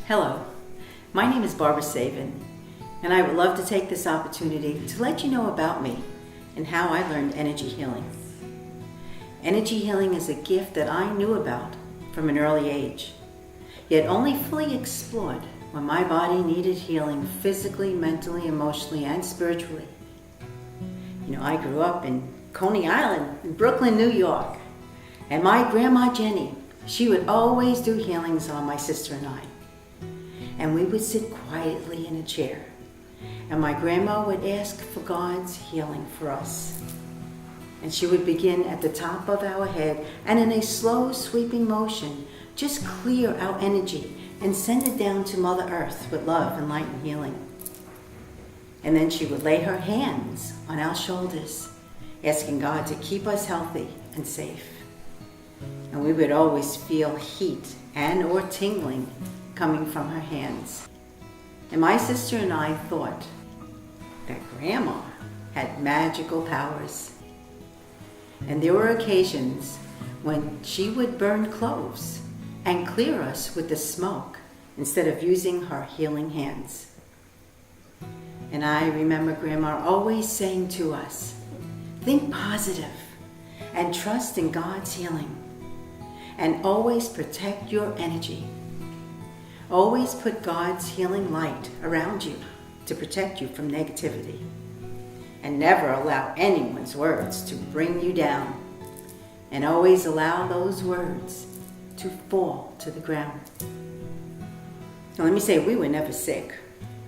Hello, my name is Barbara Savin, and I would love to take this opportunity to let you know about me and how I learned energy healing. Energy healing is a gift that I knew about from an early age, yet only fully explored when my body needed healing physically, mentally, emotionally, and spiritually. I grew up in Coney Island in Brooklyn, New York, and my grandma Jenny, she would always do healings on my sister and I. And we would sit quietly in a chair, and my grandma would ask for God's healing for us. And she would begin at the top of our head, and in a slow sweeping motion, just clear our energy and send it down to Mother Earth with love and light and healing. And then she would lay her hands on our shoulders, asking God to keep us healthy and safe. And we would always feel heat and or tingling coming from her hands. And my sister and I thought that Grandma had magical powers. And there were occasions when she would burn cloves and clear us with the smoke instead of using her healing hands. And I remember Grandma always saying to us, think positive and trust in God's healing, and always protect your energy. Always put God's healing light around you to protect you from negativity, and never allow anyone's words to bring you down, and always allow those words to fall to the ground. Now let me say, we were never sick,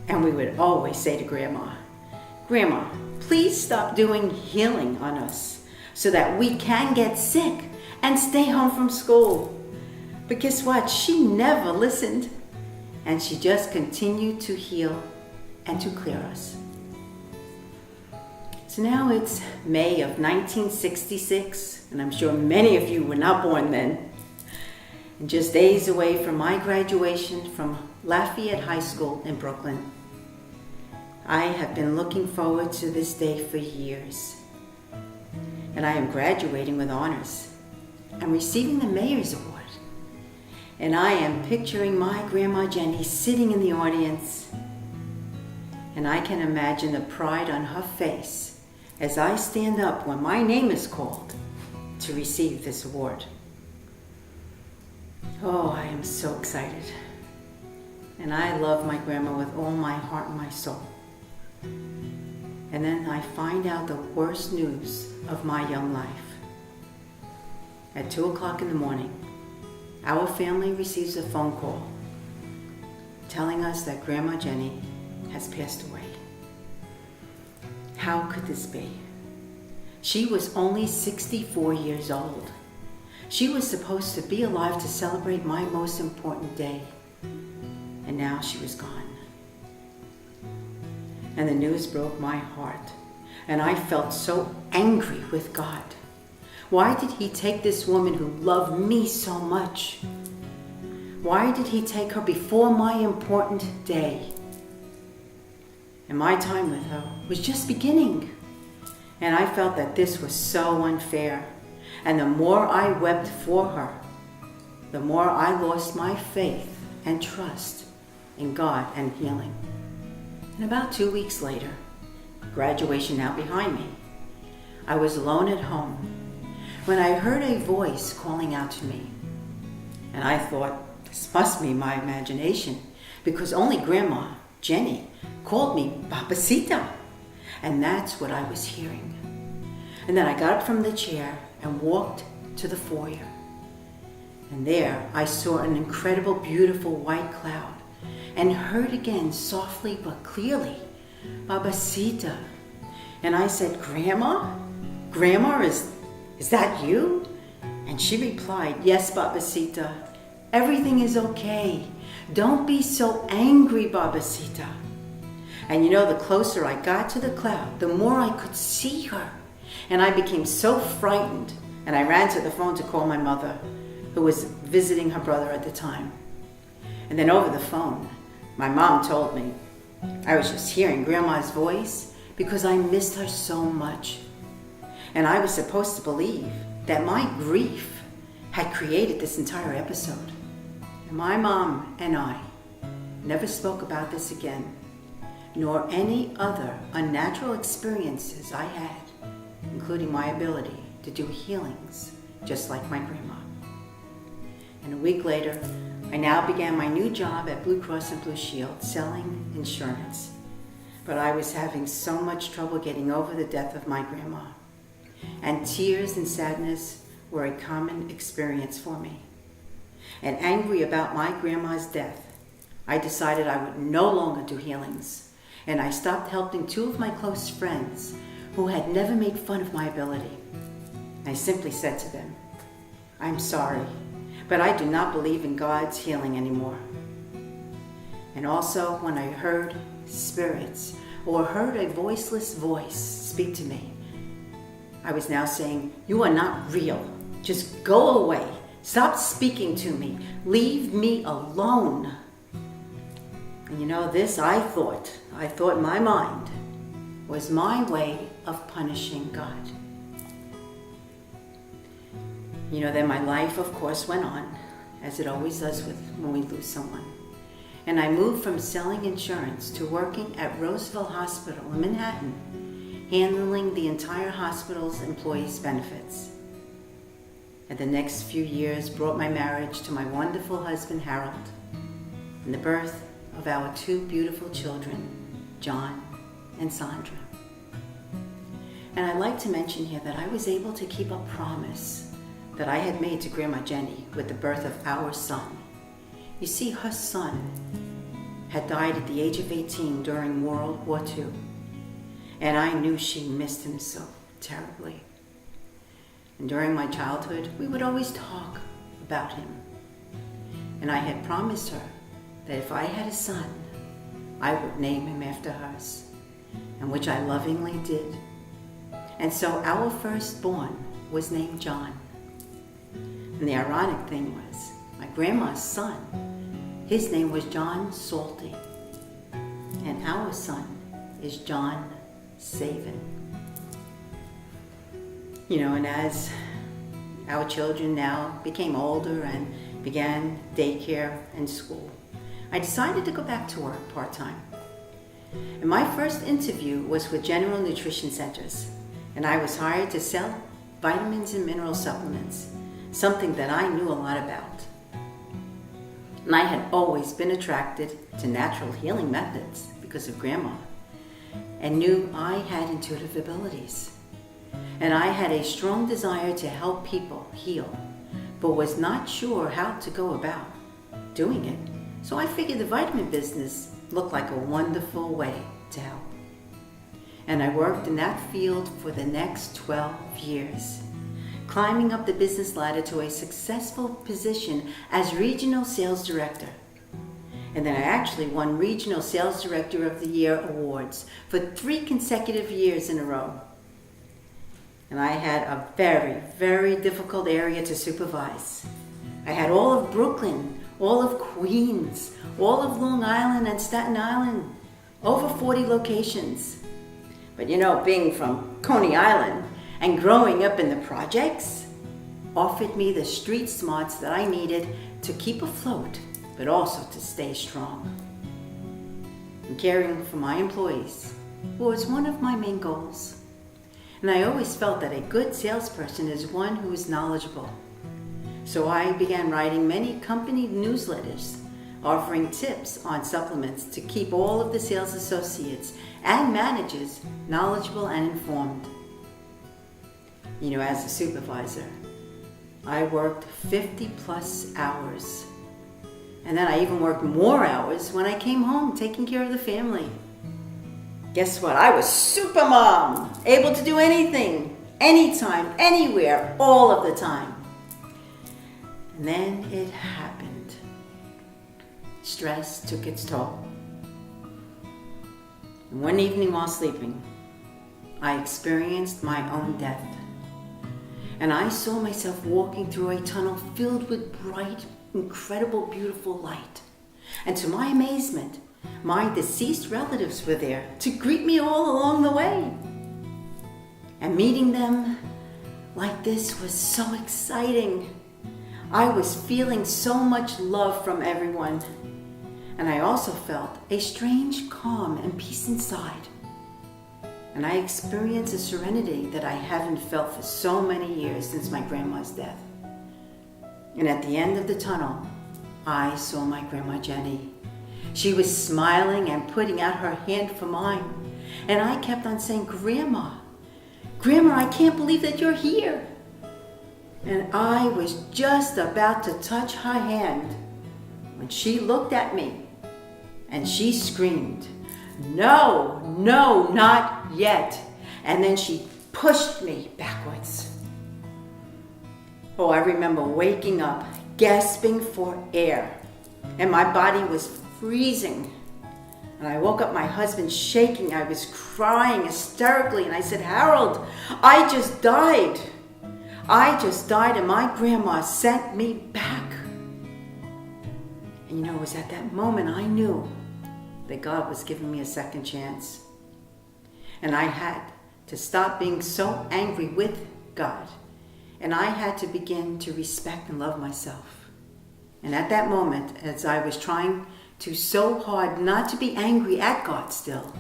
and we would always say to Grandma, Grandma, please stop doing healing on us so that we can get sick and stay home from school. But guess what? She never listened. And she just continued to heal and to clear us. So now it's May of 1966, and I'm sure many of you were not born then. And just days away from my graduation from Lafayette High School in Brooklyn. I have been looking forward to this day for years. And I am graduating with honors. I'm receiving the Mayor's Award. And I am picturing my Grandma Jenny sitting in the audience. And I can imagine the pride on her face as I stand up when my name is called to receive this award. Oh, I am so excited. And I love my grandma with all my heart and my soul. And then I find out the worst news of my young life. At 2 o'clock in the morning, our family receives a phone call telling us that Grandma Jenny has passed away. How could this be? She was only 64 years old. She was supposed to be alive to celebrate my most important day. And now she was gone. And the news broke my heart. And I felt so angry with God. Why did he take this woman who loved me so much? Why did he take her before my important day? And my time with her was just beginning. And I felt that this was so unfair. And the more I wept for her, the more I lost my faith and trust in God and healing. And about 2 weeks later, graduation now behind me, I was alone at home when I heard a voice calling out to me. And I thought, this must be my imagination, because only Grandma Jenny called me Babacita. And that's what I was hearing. And then I got up from the chair and walked to the foyer. And there I saw an incredible, beautiful white cloud, and heard again softly but clearly, Babacita. And I said, Grandma? Grandma, is that you? And she replied, yes, Babacita. Everything is okay. Don't be so angry, Babacita. And the closer I got to the cloud, the more I could see her. And I became so frightened. And I ran to the phone to call my mother, who was visiting her brother at the time. And then over the phone, my mom told me I was just hearing Grandma's voice because I missed her so much. And I was supposed to believe that my grief had created this entire episode. And my mom and I never spoke about this again, nor any other unnatural experiences I had, including my ability to do healings just like my grandma. And a week later, I now began my new job at Blue Cross and Blue Shield, selling insurance. But I was having so much trouble getting over the death of my grandma, and tears and sadness were a common experience for me. And angry about my grandma's death, I decided I would no longer do healings, and I stopped helping two of my close friends who had never made fun of my ability. I simply said to them, "I'm sorry, but I do not believe in God's healing anymore." And also, when I heard spirits or heard a voiceless voice speak to me, I was now saying, "You are not real. Just go away. Stop speaking to me. Leave me alone." And you know, this I thought in my mind was my way of punishing God. You know, then my life, of course, went on, as it always does when we lose someone. And I moved from selling insurance to working at Roosevelt Hospital in Manhattan, handling the entire hospital's employees' benefits. And the next few years brought my marriage to my wonderful husband, Harold, and the birth of our two beautiful children, John and Sandra. And I'd like to mention here that I was able to keep a promise that I had made to Grandma Jenny with the birth of our son. You see, her son had died at the age of 18 during World War II, and I knew she missed him so terribly. And during my childhood, we would always talk about him. And I had promised her that if I had a son, I would name him after hers, and which I lovingly did. And so our firstborn was named John. And the ironic thing was, my grandma's son, his name was John Salty, and our son is John Savin. You know, and as our children now became older and began daycare and school, I decided to go back to work part-time. And my first interview was with General Nutrition Centers, and I was hired to sell vitamins and mineral supplements, something that I knew a lot about. And I had always been attracted to natural healing methods because of Grandma, and knew I had intuitive abilities. And I had a strong desire to help people heal, but was not sure how to go about doing it. So I figured the vitamin business looked like a wonderful way to help. And I worked in that field for the next 12 years, climbing up the business ladder to a successful position as Regional Sales Director. And then I actually won Regional Sales Director of the Year awards for 3 consecutive years in a row. And I had a very, very difficult area to supervise. I had all of Brooklyn, all of Queens, all of Long Island and Staten Island, over 40 locations. But you know, being from Coney Island and growing up in the projects offered me the street smarts that I needed to keep afloat, but also to stay strong. And caring for my employees was one of my main goals. And I always felt that a good salesperson is one who is knowledgeable. So I began writing many company newsletters, offering tips on supplements to keep all of the sales associates and managers knowledgeable and informed. You know, as a supervisor, I worked 50 plus hours. And then I even worked more hours when I came home taking care of the family. Guess what? I was super mom, able to do anything, anytime, anywhere, all of the time. And then it happened. Stress took its toll. And one evening while sleeping, I experienced my own death. And I saw myself walking through a tunnel filled with bright, incredible, beautiful light. And to my amazement, my deceased relatives were there to greet me all along the way. And meeting them like this was so exciting. I was feeling so much love from everyone. And I also felt a strange calm and peace inside. And I experienced a serenity that I haven't felt for so many years since my grandma's death. And at the end of the tunnel, I saw my Grandma Jenny. She was smiling and putting out her hand for mine. And I kept on saying, Grandma, Grandma, I can't believe that you're here. And I was just about to touch her hand when she looked at me and she screamed, "No, no, not yet." And then she pushed me backwards. Oh, I remember waking up, gasping for air, and my body was freezing. And I woke up my husband shaking. I was crying hysterically, and I said, "Harold, I just died. I just died, and my grandma sent me back." And it was at that moment I knew that God was giving me a second chance. And I had to stop being so angry with God. And I had to begin to respect and love myself. And at that moment, as I was trying to so hard not to be angry at God still,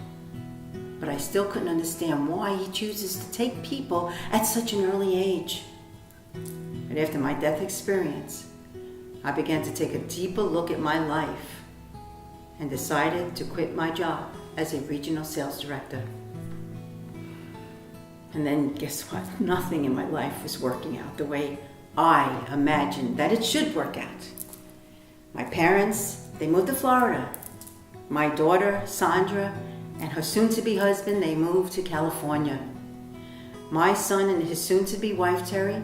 but I still couldn't understand why He chooses to take people at such an early age. But after my death experience, I began to take a deeper look at my life and decided to quit my job as a regional sales director. And then guess what? Nothing in my life was working out the way I imagined that it should work out. My parents, they moved to Florida. My daughter, Sandra, and her soon-to-be husband, they moved to California. My son and his soon-to-be wife, Terry,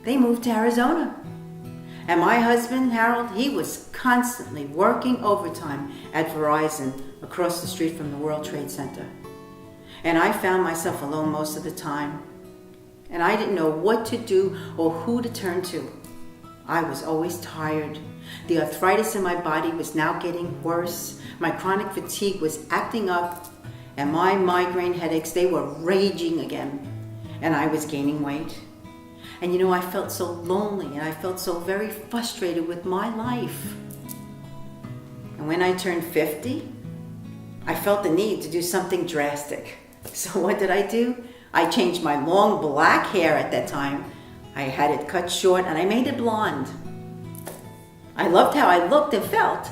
they moved to Arizona. And my husband, Harold, he was constantly working overtime at Verizon across the street from the World Trade Center. And I found myself alone most of the time. And I didn't know what to do or who to turn to. I was always tired. The arthritis in my body was now getting worse. My chronic fatigue was acting up. And my migraine headaches, they were raging again. And I was gaining weight. And I felt so lonely and I felt so very frustrated with my life. And when I turned 50, I felt the need to do something drastic. So what did I do? I changed my long black hair at that time. I had it cut short and I made it blonde. I loved how I looked and felt.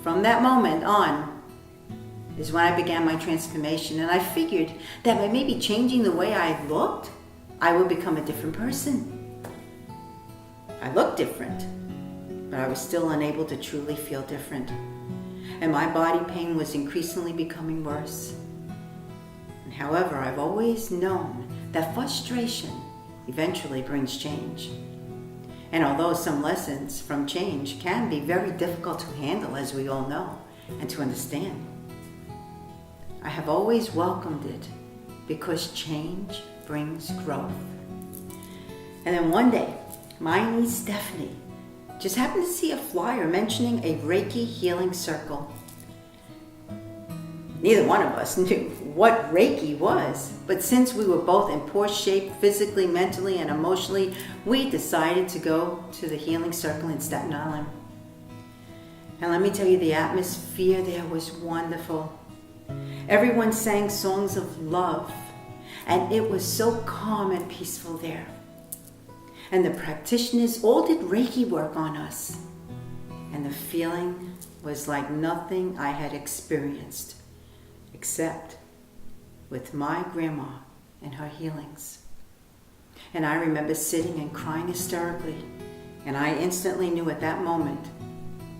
From that moment on is when I began my transformation, and I figured that by maybe changing the way I looked, I would become a different person. I looked different, but I was still unable to truly feel different. And my body pain was increasingly becoming worse. And however, I've always known that frustration eventually brings change. And although some lessons from change can be very difficult to handle, as we all know, and to understand, I have always welcomed it because change brings growth. And then one day, my niece Stephanie just happened to see a flyer mentioning a Reiki healing circle. Neither one of us knew what Reiki was, but since we were both in poor shape physically, mentally, and emotionally, we decided to go to the healing circle in Staten Island. And let me tell you, the atmosphere there was wonderful. Everyone sang songs of love, and it was so calm and peaceful there. And the practitioners all did Reiki work on us. And the feeling was like nothing I had experienced, except with my grandma and her healings. And I remember sitting and crying hysterically. And I instantly knew at that moment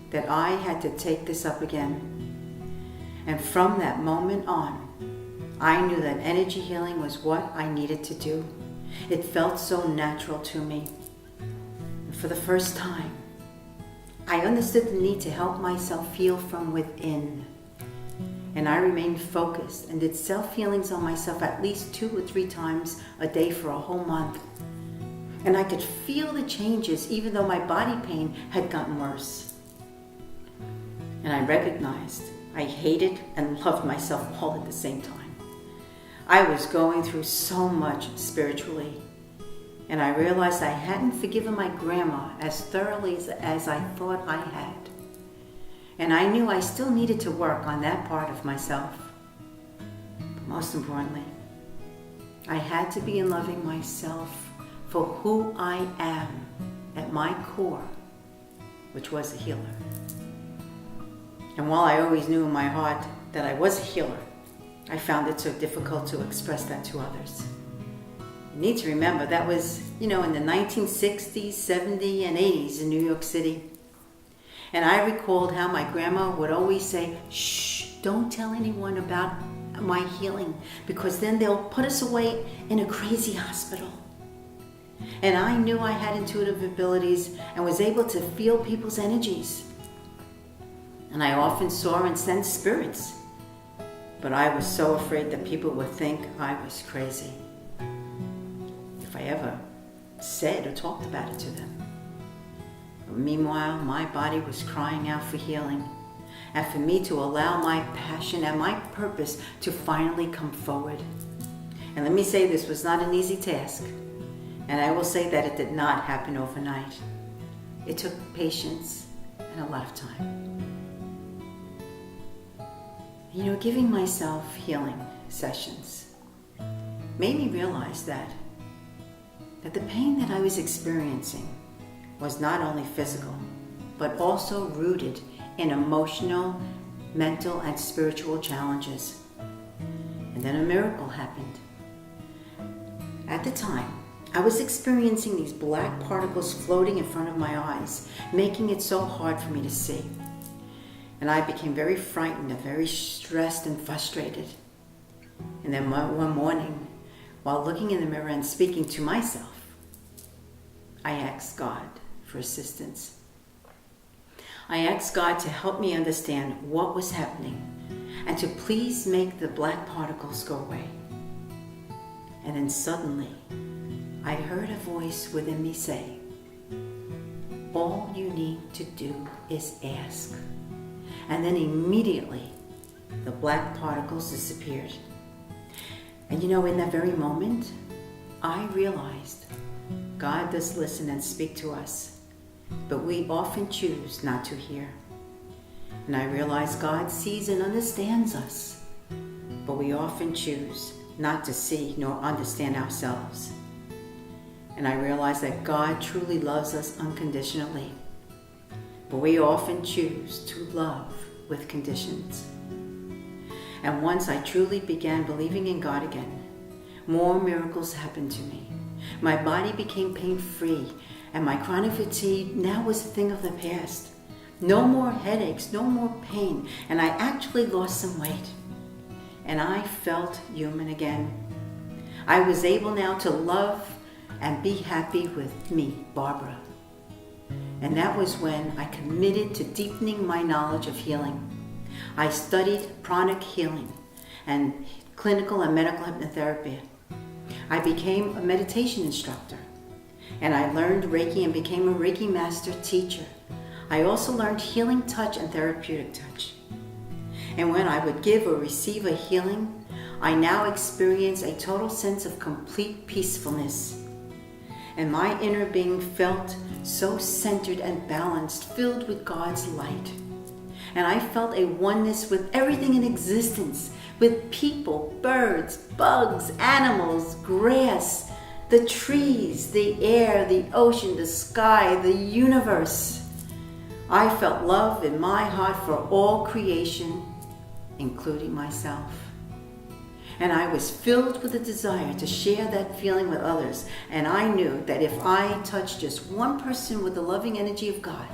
that I had to take this up again. And from that moment on, I knew that energy healing was what I needed to do. It felt so natural to me. And for the first time, I understood the need to help myself heal from within. And I remained focused and did self-healings on myself at least 2 or 3 times a day for a whole month. And I could feel the changes even though my body pain had gotten worse. And I recognized I hated and loved myself all at the same time. I was going through so much spiritually, and I realized I hadn't forgiven my grandma as thoroughly as I thought I had. And I knew I still needed to work on that part of myself. But most importantly, I had to begin loving myself for who I am at my core, which was a healer. And while I always knew in my heart that I was a healer, I found it so difficult to express that to others. You need to remember that was, in the 1960s, 70s, and 80s in New York City. And I recalled how my grandma would always say, "Shh, don't tell anyone about my healing, because then they'll put us away in a crazy hospital." And I knew I had intuitive abilities and was able to feel people's energies. And I often saw and sensed spirits. But I was so afraid that people would think I was crazy if I ever said or talked about it to them. But meanwhile, my body was crying out for healing, and for me to allow my passion and my purpose to finally come forward. And let me say, this was not an easy task. And I will say that it did not happen overnight. It took patience and a lot of time. Giving myself healing sessions made me realize that the pain that I was experiencing was not only physical, but also rooted in emotional, mental, and spiritual challenges. And then a miracle happened. At the time, I was experiencing these black particles floating in front of my eyes, making it so hard for me to see. And I became very frightened and very stressed and frustrated. And then one morning, while looking in the mirror and speaking to myself, I asked God for assistance. I asked God to help me understand what was happening and to please make the black particles go away. And then suddenly, I heard a voice within me say, "All you need to do is ask." And then immediately, the black particles disappeared. And in that very moment, I realized God does listen and speak to us, but we often choose not to hear. And I realized God sees and understands us, but we often choose not to see nor understand ourselves. And I realized that God truly loves us unconditionally, but we often choose to love with conditions. And once I truly began believing in God again, more miracles happened to me. My body became pain-free, and my chronic fatigue now was a thing of the past. No more headaches, no more pain, and I actually lost some weight. And I felt human again. I was able now to love and be happy with me, Barbara. And that was when I committed to deepening my knowledge of healing. I studied pranic healing and clinical and medical hypnotherapy. I became a meditation instructor, and I learned Reiki and became a Reiki master teacher. I also learned healing touch and therapeutic touch. And when I would give or receive a healing, I now experience a total sense of complete peacefulness. And my inner being felt so centered and balanced, filled with God's light. And I felt a oneness with everything in existence, with people, birds, bugs, animals, grass, the trees, the air, the ocean, the sky, the universe. I felt love in my heart for all creation, including myself. And I was filled with a desire to share that feeling with others. And I knew that if I touched just one person with the loving energy of God,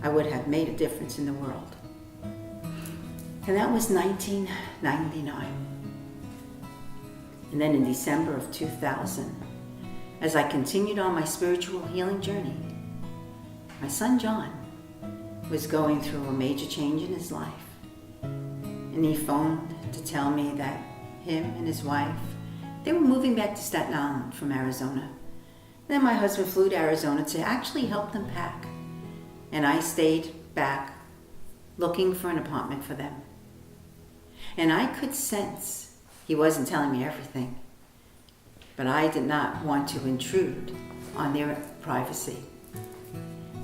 I would have made a difference in the world. And that was 1999. And then in December of 2000, as I continued on my spiritual healing journey, my son John was going through a major change in his life. And he phoned to tell me that him and his wife, they were moving back to Staten Island from Arizona. Then my husband flew to Arizona to actually help them pack. And I stayed back looking for an apartment for them. And I could sense he wasn't telling me everything, but I did not want to intrude on their privacy.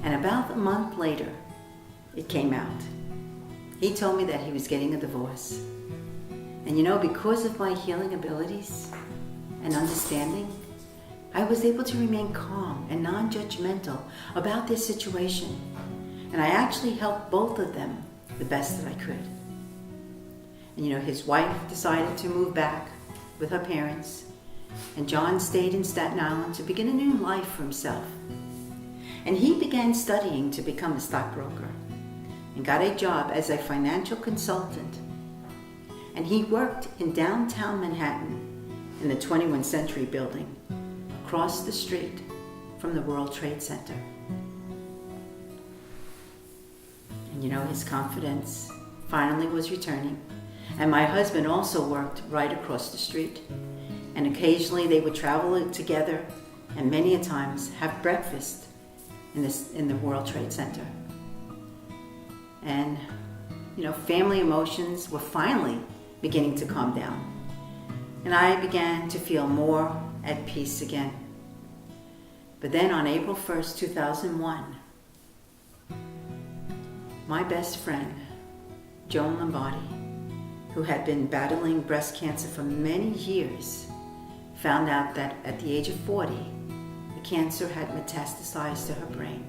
And about a month later, it came out. He told me that he was getting a divorce. And because of my healing abilities and understanding, I was able to remain calm and non-judgmental about this situation. And I actually helped both of them the best that I could. And his wife decided to move back with her parents, and John stayed in Staten Island to begin a new life for himself. And he began studying to become a stockbroker and got a job as a financial consultant. And he worked in downtown Manhattan in the 21st Century Building, across the street from the World Trade Center. And his confidence finally was returning. And my husband also worked right across the street. And occasionally they would travel together and many a times have breakfast in the World Trade Center. And family emotions were finally beginning to calm down. And I began to feel more at peace again. But then on April 1st, 2001, my best friend, Joan Lombardi, who had been battling breast cancer for many years, found out that at the age of 40, the cancer had metastasized to her brain.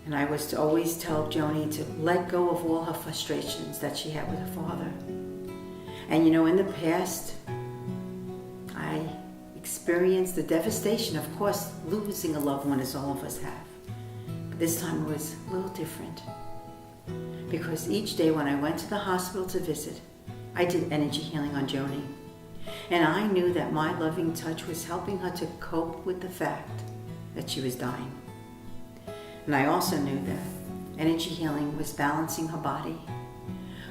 And I was to always tell Joni to let go of all her frustrations that she had with her father. And in the past, I experienced the devastation, of course, losing a loved one as all of us have. But this time it was a little different. Because each day when I went to the hospital to visit, I did energy healing on Joni. And I knew that my loving touch was helping her to cope with the fact that she was dying. And I also knew that energy healing was balancing her body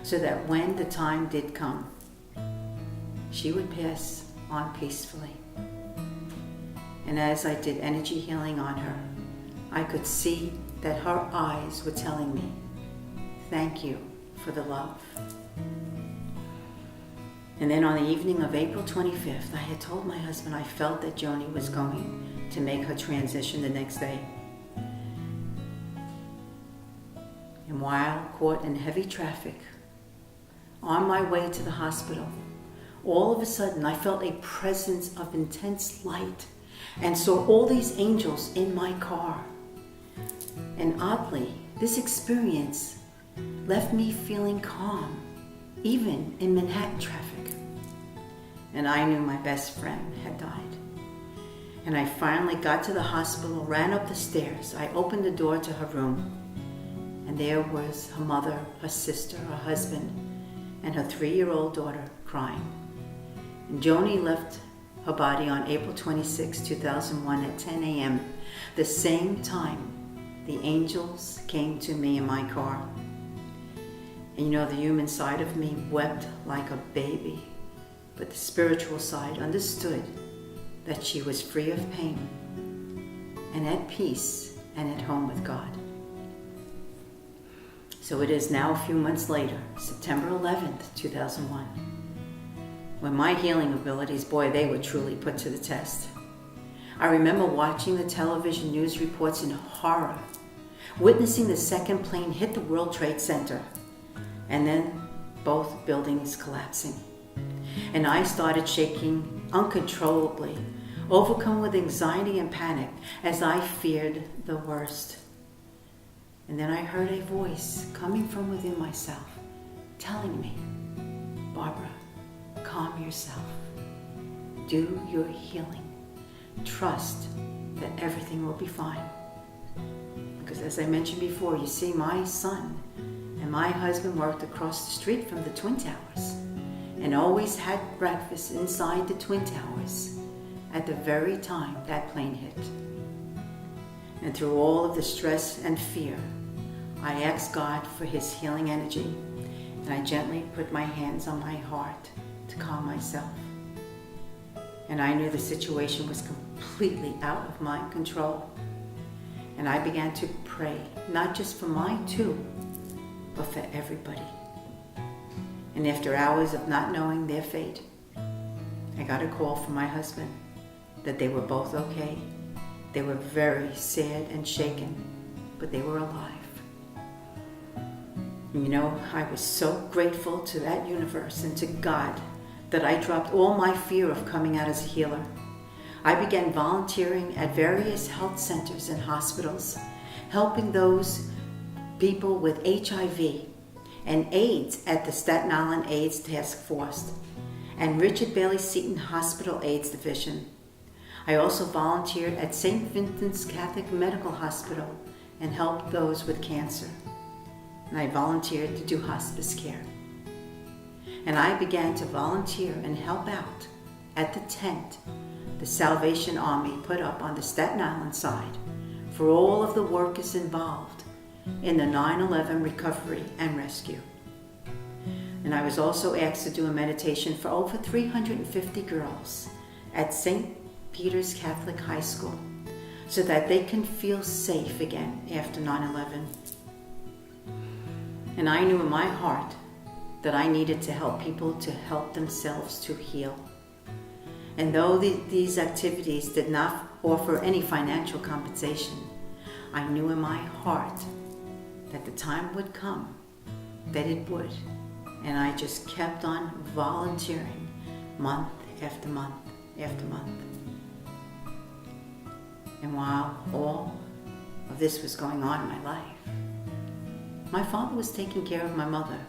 so that when the time did come, she would pass on peacefully. And as I did energy healing on her, I could see that her eyes were telling me, "Thank you for the love." And then on the evening of April 25th, I had told my husband I felt that Joni was going to make her transition the next day. And while caught in heavy traffic, on my way to the hospital, all of a sudden I felt a presence of intense light and saw all these angels in my car. And oddly, this experience left me feeling calm, even in Manhattan traffic. And I knew my best friend had died. And I finally got to the hospital, ran up the stairs. I opened the door to her room, and there was her mother, her sister, her husband, and her 3-year-old daughter crying. And Joni left her body on April 26, 2001 at 10 a.m., the same time the angels came to me in my car. And the human side of me wept like a baby, but the spiritual side understood that she was free of pain and at peace and at home with God. So it is now a few months later, September 11th, 2001, when my healing abilities, boy, they were truly put to the test. I remember watching the television news reports in horror, witnessing the second plane hit the World Trade Center, and then both buildings collapsing. And I started shaking uncontrollably, overcome with anxiety and panic as I feared the worst. And then I heard a voice coming from within myself, telling me, "Barbara, calm yourself. Do your healing. Trust that everything will be fine." Because as I mentioned before, you see, my son and my husband worked across the street from the Twin Towers and always had breakfast inside the Twin Towers at the very time that plane hit. And through all of the stress and fear, I asked God for His healing energy, and I gently put my hands on my heart to calm myself. And I knew the situation was completely out of my control. And I began to pray, not just for my two, but for everybody. And after hours of not knowing their fate, I got a call from my husband that they were both okay. They were very sad and shaken, but they were alive. I was so grateful to that universe and to God that I dropped all my fear of coming out as a healer. I began volunteering at various health centers and hospitals, helping those people with HIV and AIDS at the Staten Island AIDS Task Force and Richard Bailey Seton Hospital AIDS Division. I also volunteered at St. Vincent's Catholic Medical Hospital and helped those with cancer. And I volunteered to do hospice care. And I began to volunteer and help out at the tent the Salvation Army put up on the Staten Island side for all of the workers involved in the 9/11 recovery and rescue. And I was also asked to do a meditation for over 350 girls at St. Peter's Catholic High School so that they can feel safe again after 9/11. And I knew in my heart that I needed to help people to help themselves to heal. And though these activities did not offer any financial compensation, I knew in my heart that the time would come that it would. And I just kept on volunteering month after month after month. And while all of this was going on in my life, my father was taking care of my mother,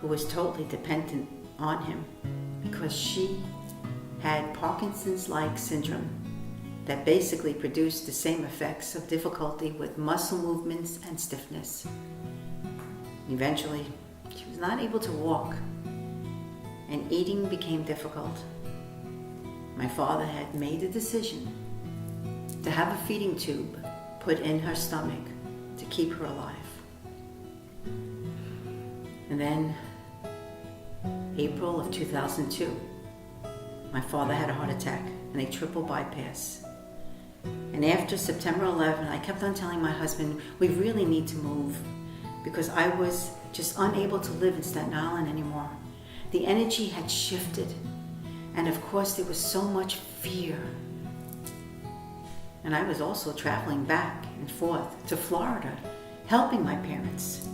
who was totally dependent on him because she had Parkinson's-like syndrome that basically produced the same effects of difficulty with muscle movements and stiffness. Eventually, she was not able to walk, and eating became difficult. My father had made the decision to have a feeding tube put in her stomach to keep her alive. And then, April of 2002, my father had a heart attack and a triple bypass. And after September 11, I kept on telling my husband, we really need to move because I was just unable to live in Staten Island anymore. The energy had shifted. And of course, there was so much fear. And I was also traveling back and forth to Florida, helping my parents.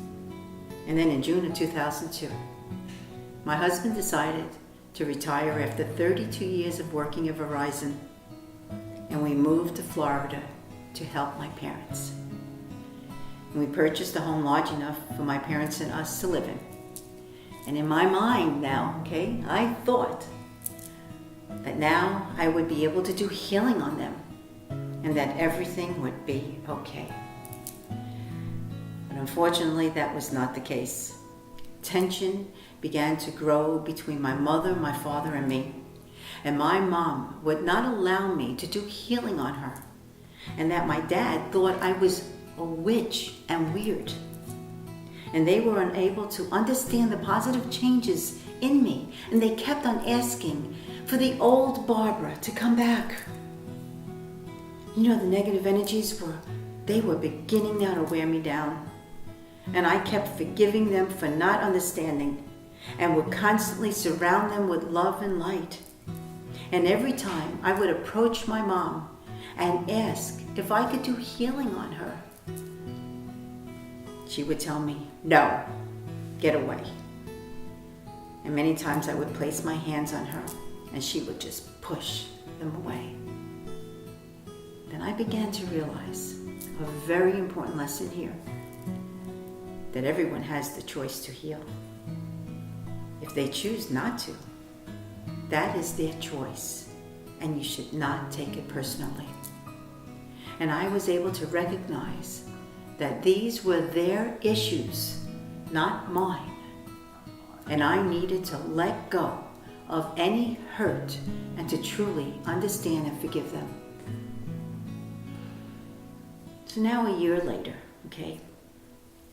And then in June of 2002, my husband decided to retire after 32 years of working at Verizon, and we moved to Florida to help my parents. And we purchased a home large enough for my parents and us to live in. And in my mind now, I thought that now I would be able to do healing on them and that everything would be okay. But unfortunately, that was not the case. Tension began to grow between my mother, my father, and me. And my mom would not allow me to do healing on her. And that my dad thought I was a witch and weird. And they were unable to understand the positive changes in me. And they kept on asking for the old Barbara to come back. The negative energies were beginning now to wear me down. And I kept forgiving them for not understanding and would constantly surround them with love and light. And every time I would approach my mom and ask if I could do healing on her, she would tell me, no, get away. And many times I would place my hands on her and she would just push them away. Then I began to realize a very important lesson here, that everyone has the choice to heal. If they choose not to, that is their choice, and you should not take it personally. And I was able to recognize that these were their issues, not mine. And I needed to let go of any hurt and to truly understand and forgive them. So now a year later,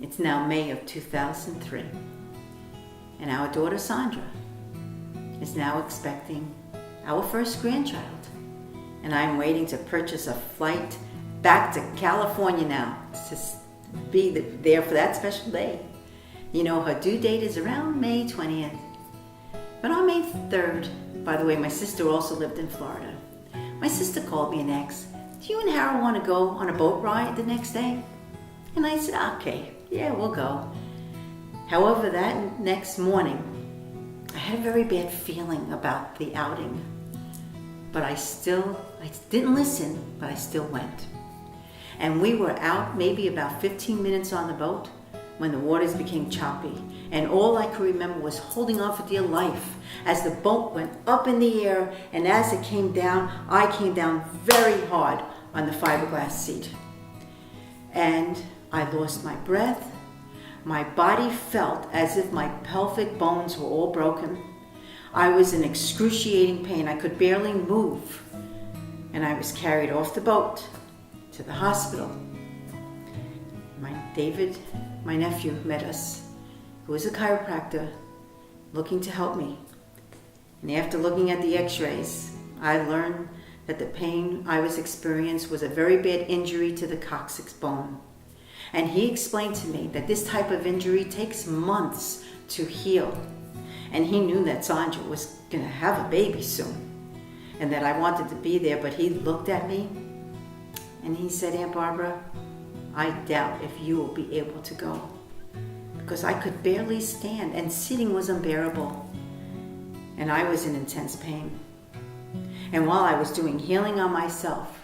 it's now May of 2003, and our daughter Sandra is now expecting our first grandchild. And I'm waiting to purchase a flight back to California now to be there for that special day. Her due date is around May 20th. But on May 3rd, by the way, my sister also lived in Florida. My sister called me and asked, do you and Harold want to go on a boat ride the next day? And I said, okay, yeah, we'll go. However, that next morning, I had a very bad feeling about the outing. But I didn't listen, but I still went. And we were out maybe about 15 minutes on the boat when the waters became choppy. And all I could remember was holding on for dear life as the boat went up in the air, and as it came down, I came down very hard on the fiberglass seat. And I lost my breath. My body felt as if my pelvic bones were all broken. I was in excruciating pain. I could barely move. And I was carried off the boat to the hospital. David, my nephew, met us, who was a chiropractor, looking to help me. And after looking at the x-rays, I learned that the pain I was experiencing was a very bad injury to the coccyx bone. And he explained to me that this type of injury takes months to heal. And he knew that Sandra was going to have a baby soon, and that I wanted to be there. But he looked at me and he said, Aunt Barbara, I doubt if you will be able to go, because I could barely stand and sitting was unbearable. And I was in intense pain. And while I was doing healing on myself,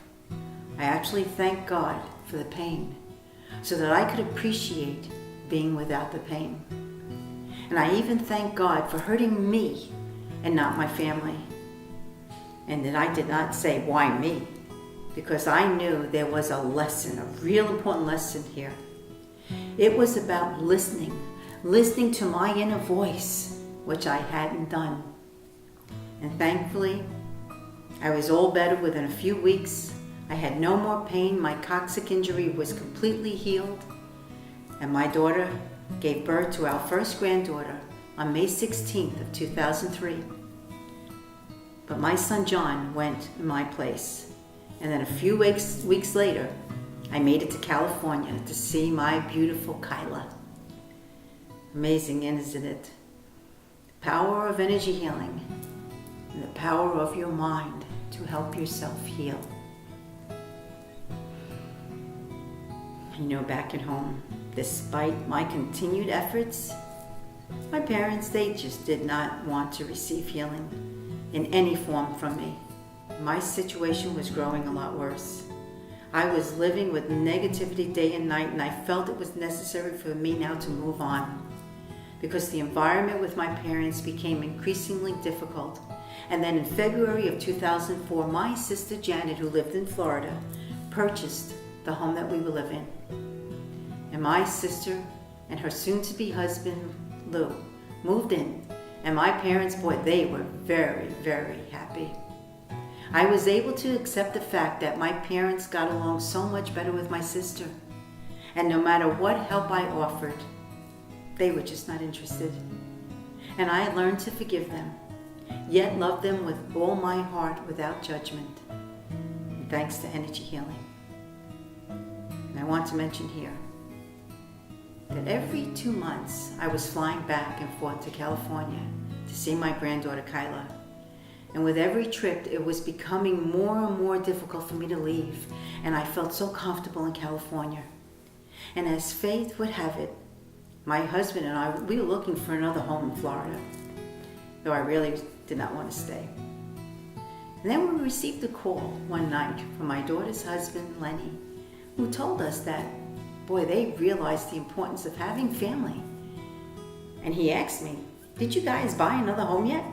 I actually thanked God for the pain so that I could appreciate being without the pain. And I even thank God for hurting me and not my family. And then I did not say, why me? Because I knew there was a lesson, a real important lesson here. It was about listening to my inner voice, which I hadn't done. And thankfully, I was all better within a few weeks. I had no more pain. My coccyx injury was completely healed. And my daughter gave birth to our first granddaughter on May 16th of 2003. But my son John went in my place. And then a few weeks later, I made it to California to see my beautiful Kyla. Amazing, isn't it? The power of energy healing and the power of your mind to help yourself heal. You know, back at home, despite my continued efforts, my parents, they just did not want to receive healing in any form from me. My situation was growing a lot worse. I was living with negativity day and night, and I felt it was necessary for me now to move on, because the environment with my parents became increasingly difficult. And then in February of 2004, my sister Janet, who lived in Florida, purchased the home that we were living in. And my sister and her soon-to-be husband, Lou, moved in. And my parents, boy, they were very, very happy. I was able to accept the fact that my parents got along so much better with my sister. And no matter what help I offered, they were just not interested. And I learned to forgive them, yet love them with all my heart without judgment, and thanks to energy healing. And I want to mention here that every 2 months I was flying back and forth to California to see my granddaughter Kyla. And with every trip, it was becoming more and more difficult for me to leave. And I felt so comfortable in California. And as fate would have it, my husband and I, we were looking for another home in Florida, though I really did not want to stay. And then we received a call one night from my daughter's husband, Lenny, who told us that, boy, they realized the importance of having family. And he asked me, did you guys buy another home yet?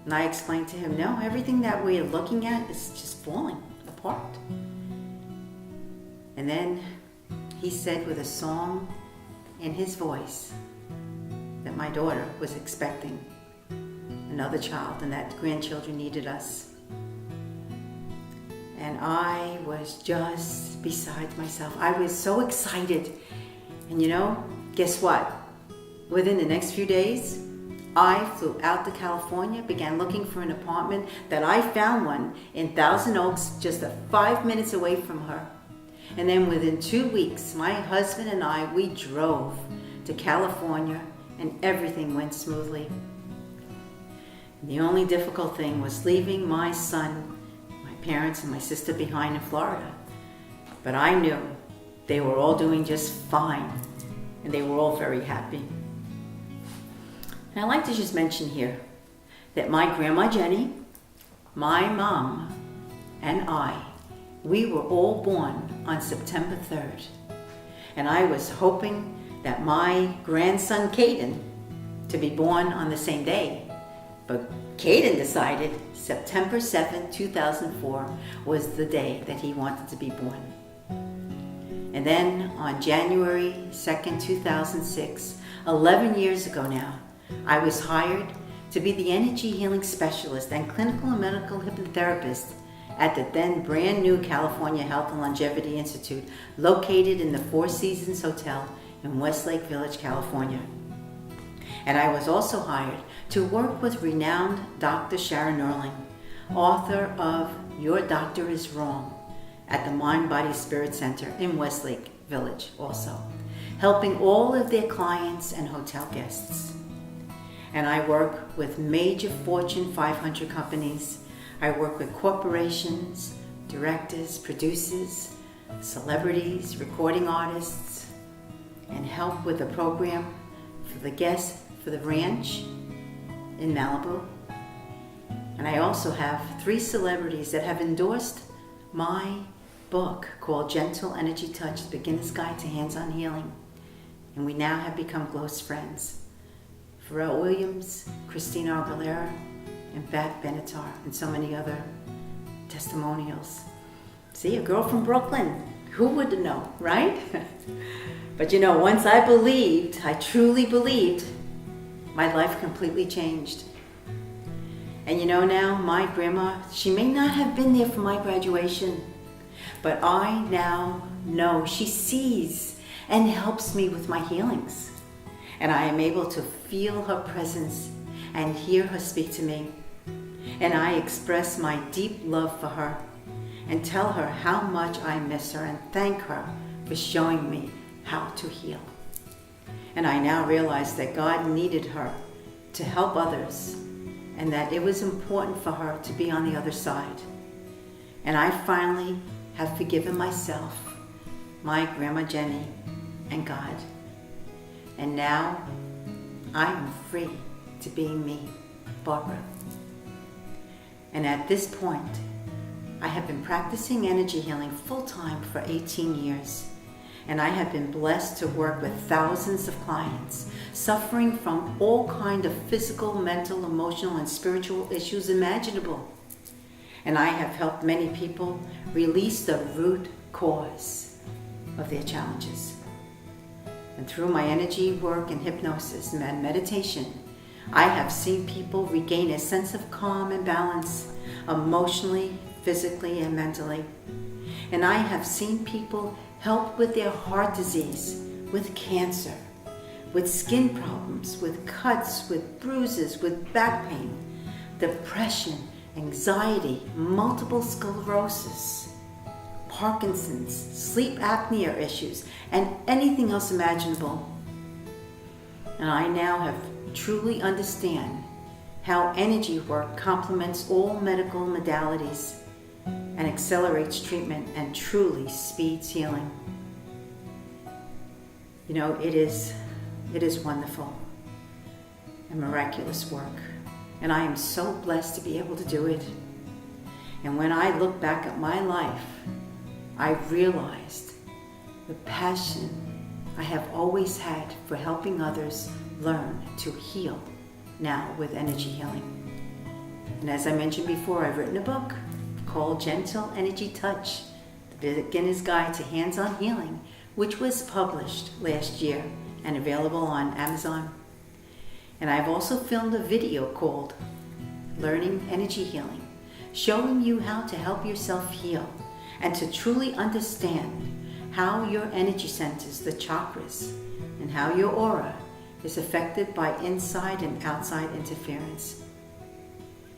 And I explained to him, no, everything that we're looking at is just falling apart. And then he said with a song in his voice that my daughter was expecting another child and that grandchildren needed us. And I was just beside myself. I was so excited. And you know, guess what? Within the next few days, I flew out to California, began looking for an apartment, that I found one in Thousand Oaks, just 5 minutes away from her. And then within 2 weeks, my husband and I, we drove to California, and everything went smoothly. And the only difficult thing was leaving my son, my parents, and my sister behind in Florida. But I knew they were all doing just fine, and they were all very happy. And I'd like to just mention here that my Grandma Jenny, my mom, and we were all born on September 3rd. And I was hoping that my grandson Caden to be born on the same day. But Caden decided September 7th, 2004 was the day that he wanted to be born. And then on January 2nd, 2006, 11 years ago now, I was hired to be the energy healing specialist and clinical and medical hypnotherapist at the then brand new California Health and Longevity Institute, located in the Four Seasons Hotel in Westlake Village, California. And I was also hired to work with renowned Dr. Sharon Erling, author of Your Doctor is Wrong, at the Mind, Body, Spirit Center in Westlake Village also, helping all of their clients and hotel guests. And I work with major Fortune 500 companies. I work with corporations, directors, producers, celebrities, recording artists, and help with a program for the guests for the ranch in Malibu. And I also have 3 celebrities that have endorsed my book called Gentle Energy Touch, The Beginner's Guide to Hands-On Healing. And we now have become close friends. Pharrell Williams, Christina Aguilera, and Pat Benatar, and so many other testimonials. See, a girl from Brooklyn. Who would know, right? But you know, once I truly believed, my life completely changed. And you know now, my grandma, she may not have been there for my graduation, but I now know she sees and helps me with my healings. And I am able to feel her presence and hear her speak to me. And I express my deep love for her and tell her how much I miss her and thank her for showing me how to heal. And I now realize that God needed her to help others and that it was important for her to be on the other side. And I finally have forgiven myself, my Grandma Jenny, and God. And now I am free to be me, Barbara. And at this point, I have been practicing energy healing full-time for 18 years. And I have been blessed to work with thousands of clients suffering from all kinds of physical, mental, emotional, and spiritual issues imaginable. And I have helped many people release the root cause of their challenges. And through my energy work and hypnosis and meditation, I have seen people regain a sense of calm and balance emotionally, physically, and mentally. And I have seen people help with their heart disease, with cancer, with skin problems, with cuts, with bruises, with back pain, depression, anxiety, multiple sclerosis, Parkinson's, sleep apnea issues, and anything else imaginable. And I now have truly understand how energy work complements all medical modalities and accelerates treatment and truly speeds healing. You know, it is wonderful and miraculous work. And I am so blessed to be able to do it. And when I look back at my life, I realized the passion I have always had for helping others learn to heal now with energy healing. And as I mentioned before, I've written a book called Gentle Energy Touch, The Beginner's Guide to Hands-On Healing, which was published last year and available on Amazon. And I've also filmed a video called Learning Energy Healing, showing you how to help yourself heal and to truly understand how your energy centers, the chakras, and how your aura is affected by inside and outside interference,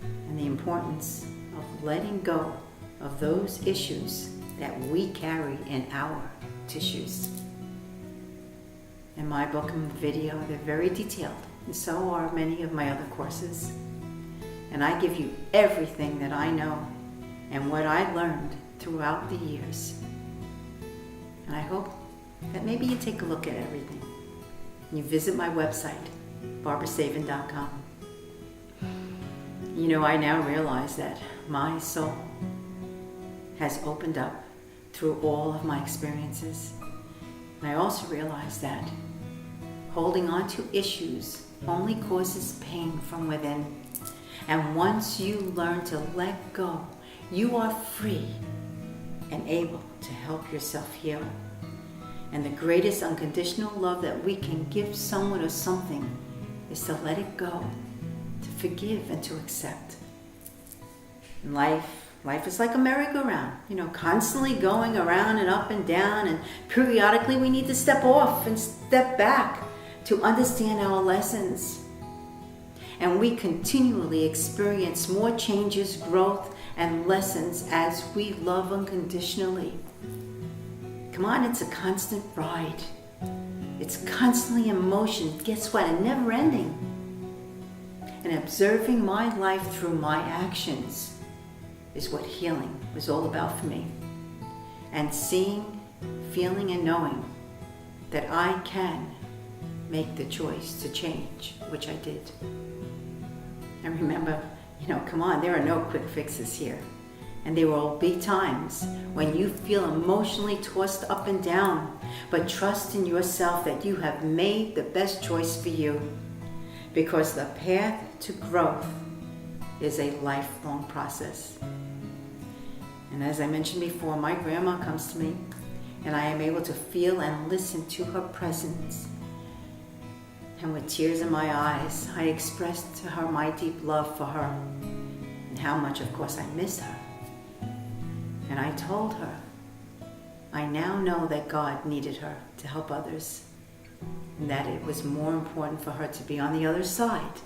and the importance of letting go of those issues that we carry in our tissues. In my book and video, they're very detailed, and so are many of my other courses. And I give you everything that I know and what I learned throughout the years. And I hope that maybe you take a look at everything. You visit my website, barbarasavin.com. You know, I now realize that my soul has opened up through all of my experiences. And I also realize that holding on to issues only causes pain from within. And once you learn to let go, you are free and able to help yourself heal. And the greatest unconditional love that we can give someone or something is to let it go, to forgive and to accept. In life is like a merry-go-round, constantly going around and up and down, and periodically we need to step off and step back to understand our lessons. And we continually experience more changes, growth, and lessons as we love unconditionally. Come on, it's a constant ride. It's constantly in motion. Guess what? And never ending. And observing my life through my actions is what healing was all about for me. And seeing, feeling, and knowing that I can make the choice to change, which I did. And remember, come on, there are no quick fixes here. And there will be times when you feel emotionally tossed up and down, but trust in yourself that you have made the best choice for you, because the path to growth is a lifelong process. And as I mentioned before, my grandma comes to me, and I am able to feel and listen to her presence. And with tears in my eyes, I expressed to her my deep love for her, and how much, of course, I miss her. And I told her, I now know that God needed her to help others, and that it was more important for her to be on the other side.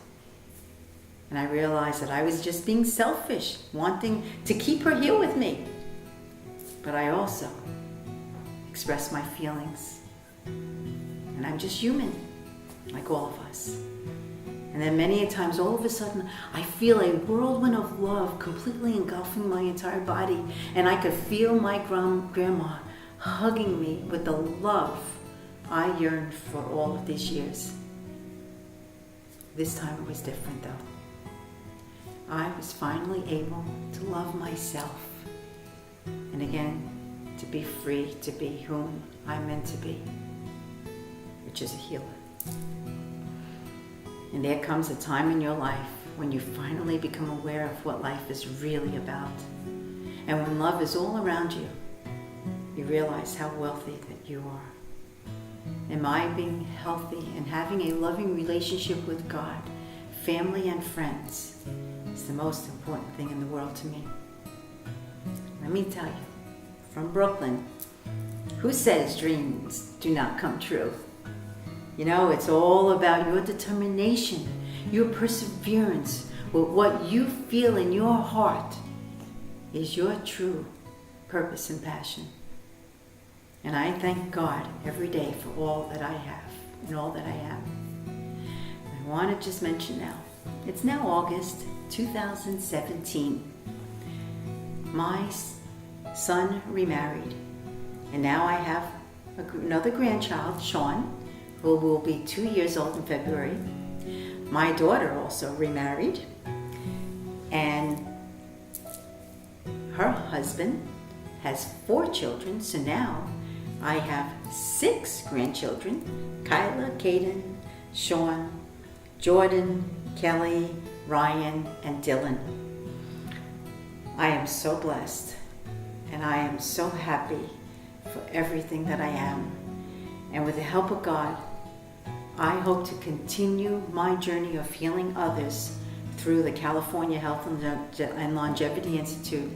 And I realized that I was just being selfish, wanting to keep her here with me. But I also expressed my feelings. And I'm just human, like all of us. And then many times, all of a sudden, I feel a whirlwind of love completely engulfing my entire body. And I could feel my grandma hugging me with the love I yearned for all of these years. This time it was different, though. I was finally able to love myself. And again, to be free to be whom I'm meant to be, which is a healer. And there comes a time in your life when you finally become aware of what life is really about. And when love is all around you, you realize how wealthy that you are. And my being healthy and having a loving relationship with God, family, and friends is the most important thing in the world to me. Let me tell you, from Brooklyn, who says dreams do not come true? It's all about your determination, your perseverance with what you feel in your heart is your true purpose and passion. And I thank God every day for all that I have and all that I am. I want to just mention now, it's now August 2017. My son remarried, and now I have another grandchild, Sean, who will be 2 years old in February. My daughter also remarried, and her husband has 4 children, so now I have 6 grandchildren: Kyla, Caden, Sean, Jordan, Kelly, Ryan, and Dylan. I am so blessed, and I am so happy for everything that I am. And with the help of God, I hope to continue my journey of healing others through the California Health and Longevity Institute,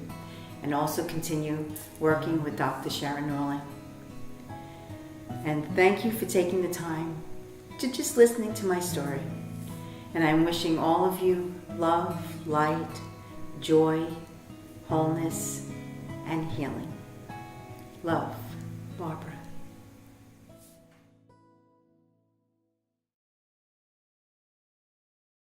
and also continue working with Dr. Sharon Norling. And thank you for taking the time to just listening to my story. And I'm wishing all of you love, light, joy, wholeness, and healing. Love, Barbara.